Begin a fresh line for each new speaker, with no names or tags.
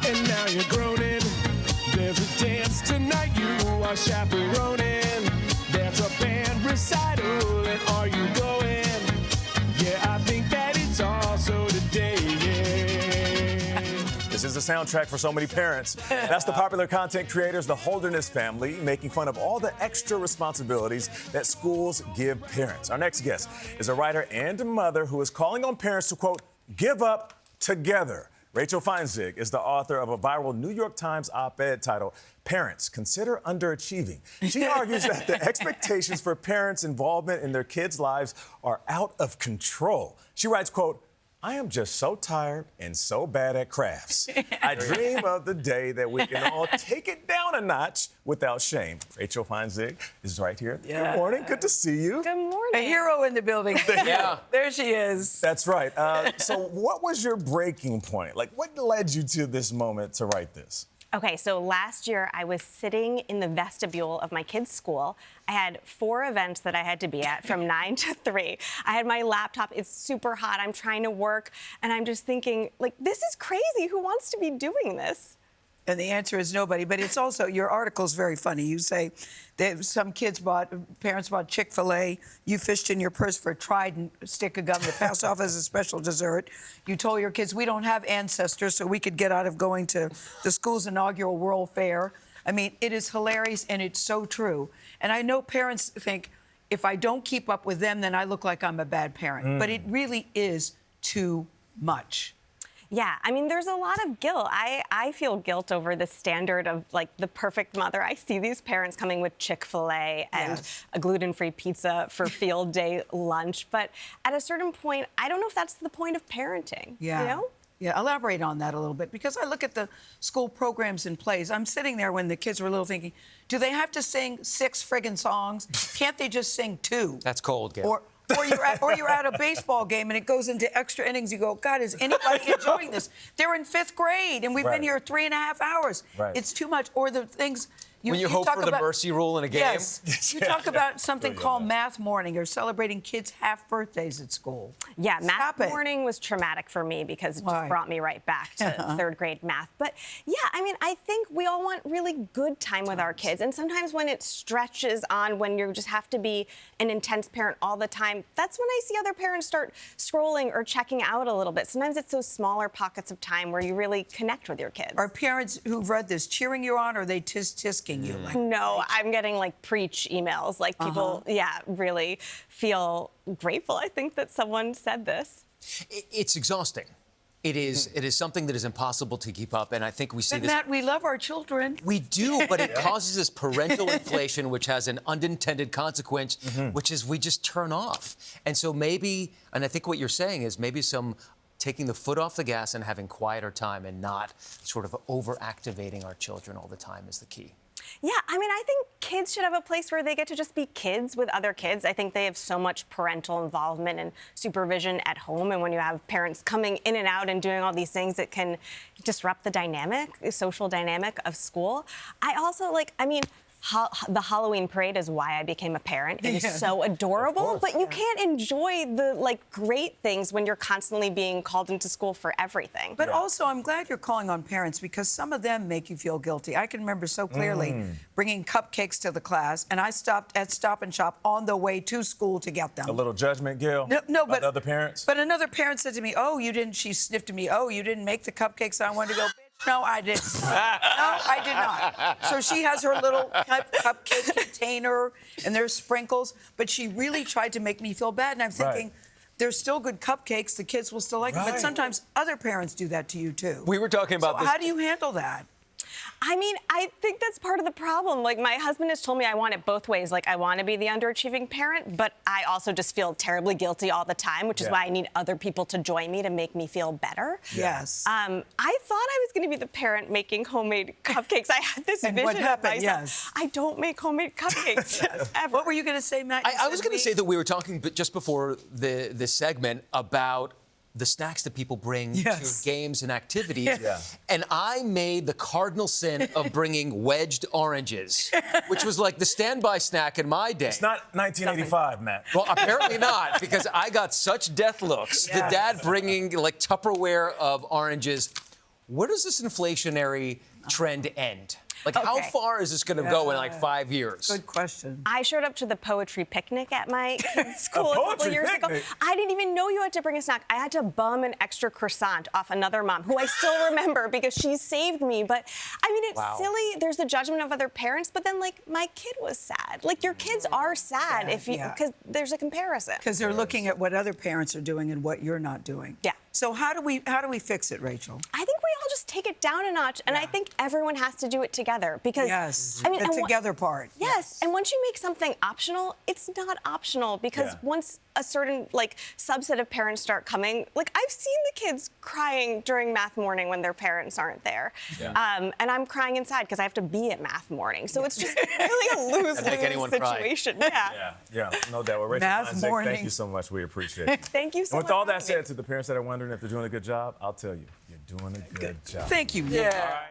and now you're groaning. There's a dance tonight, you are chaperoning. There's a band recital, and are you going? Yeah, I think that it's also today, yeah.
This is the soundtrack for so many parents. That's the popular content creators, the Holderness family, making fun of all the extra responsibilities that schools give parents. Our next guest is a writer and a mother who is calling on parents to, quote, give up together. Rachel Feintzeig is the author of a viral New York Times op-ed titled, Parents, Consider Underachieving. She argues that the expectations for parents' involvement in their kids' lives are out of control. She writes, quote, I am just so tired and so bad at crafts. I dream of the day that we can all take it down a notch without shame. Rachel Feintzeig is right here.
Yeah.
Good morning. Good to see you.
Good morning.
A hero in the building.
Yeah.
There she is.
That's right. So what was your breaking point? Like, what led you to this moment to write this?
Okay, so last year I was sitting in the vestibule of my kids' school. I had 4 events that I had to be at from 9 to 3. I had my laptop. It's super hot. I'm trying to work. And I'm just thinking, like, this is crazy. Who wants to be doing this?
And the answer is nobody. But it's also, your article's very funny. You say that some parents bought Chick-fil-A. You fished in your purse for a Trident stick of gum to pass off as a special dessert. You told your kids, we don't have ancestors, so we could get out of going to the school's inaugural World Fair. I mean, it is hilarious, and it's so true. And I know parents think, if I don't keep up with them, then I look like I'm a bad parent. But it really is too much.
Yeah, I mean, there's a lot of guilt. I feel guilt over the standard of, like, the perfect mother. I see these parents coming with Chick-fil-A and a gluten-free pizza for field day lunch. But at a certain point, I don't know if that's the point of parenting,
Yeah.
you know?
Yeah, elaborate on that a little bit, because I look at the school programs and plays. I'm sitting there when the kids were little thinking, do they have to sing 6 friggin' songs? Can't they just sing 2?
That's cold, Gayle.
Or you're at a baseball game and it goes into extra innings. You go, God, is anybody enjoying this? They're in 5th grade and we've been here 3.5 hours.
Right.
It's too much. Or the things...
When you hope
talk
for the
about,
mercy rule in a game.
Yes. You talk about something called Math Morning or celebrating kids' half birthdays at school.
Yeah,
Stop
math
it.
morning was traumatic for me because it
Why?
just brought me right back to 3rd grade math. But yeah, I mean, I think we all want really good time with our kids. And sometimes when it stretches on, when you just have to be an intense parent all the time, that's when I see other parents start scrolling or checking out a little bit. Sometimes it's those smaller pockets of time where you really connect with your kids.
Are parents who've read this cheering you on, or are they tisking you? Like,
No, I'm getting like preach emails. Like people, really feel grateful, I think, that someone said this.
It's exhausting. It is something that is impossible to keep up, and I think we see
But
this.
Matt, we love our children.
We do, but it causes this parental inflation, which has an unintended consequence, which is we just turn off. And so maybe, and I think what you're saying is maybe some taking the foot off the gas and having quieter time and not sort of over-activating our children all the time is the key.
Yeah, I mean, I think kids should have a place where they get to just be kids with other kids. I think they have so much parental involvement and supervision at home. And when you have parents coming in and out and doing all these things, it can disrupt the dynamic, the social dynamic of school. I also the Halloween parade is why I became a parent. It is so adorable, but you can't enjoy the great things when you're constantly being called into school for everything.
But also, I'm glad you're calling on parents, because some of them make you feel guilty. I can remember so clearly bringing cupcakes to the class, and I stopped at Stop and Shop on the way to school to get them.
A little judgment, Gayle?
No, but
other parents?
But another parent said to me, "Oh, you didn't." She sniffed at me. "Oh, you didn't make the cupcakes." I wanted to go. No, I didn't. No, I did not. So she has her little cupcake container, and there's sprinkles. But she really tried to make me feel bad. And I'm thinking, they're still good cupcakes. The kids will still like them. But sometimes other parents do that to you, too.
We were talking about this.
How do you handle that?
I mean, I think that's part of the problem. Like, my husband has told me I want it both ways. Like, I want to be the underachieving parent, but I also just feel terribly guilty all the time, which is why I need other people to join me to make me feel better.
Yes.
I thought I was going to be the parent making homemade cupcakes. I had this vision
what happened?
of myself.
Yes.
I don't make homemade cupcakes ever.
What were you going to say, Matt?
I was going to say that we were talking just before this segment about the snacks that people bring to games and activities. And I made the cardinal sin of bringing wedged oranges, which was like the standby snack in my day.
It's not 1985, Matt.
Well, apparently not, because I got such death looks. The dad bringing like Tupperware of oranges. where does this inflationary trend end? Like, how
Okay.
far is this going to go in like 5 years?
Good question.
I showed up to the poetry picnic at my kids' school a couple
poetry
years ago.
picnic?
I didn't even know you had to bring a snack. I had to bum an extra croissant off another mom, who I still remember because she saved me. But I mean, it's
Wow.
silly. There's the judgment of other parents, but then like my kid was sad. Like your kids are sad if you
yeah.
because there's a comparison.
Because they're looking at what other parents are doing and what you're not doing.
Yeah.
So how do we fix it, Rachel?
I think we all just take it down a notch, and I think everyone has to do it together because
Yes.
I mean,
the
and
together part.
Yes, and once you make something optional, it's not optional because
Yeah.
once a certain like subset of parents start coming, like I've seen the kids crying during math morning when their parents aren't there,
Yeah.
and I'm crying inside because I have to be at math morning. So it's just really a lose-lose
make anyone cry.
situation. Yeah.
Yeah, no doubt. Well, Rachel
Math
Feintzeig, thank
morning.
you so much. We appreciate it.
Thank you so
And
much.
with all
for
that
having me.
said, to the parents that are wondering if they're doing a good job, I'll tell you, you're doing a good job.
Thank you. Nick.
All right.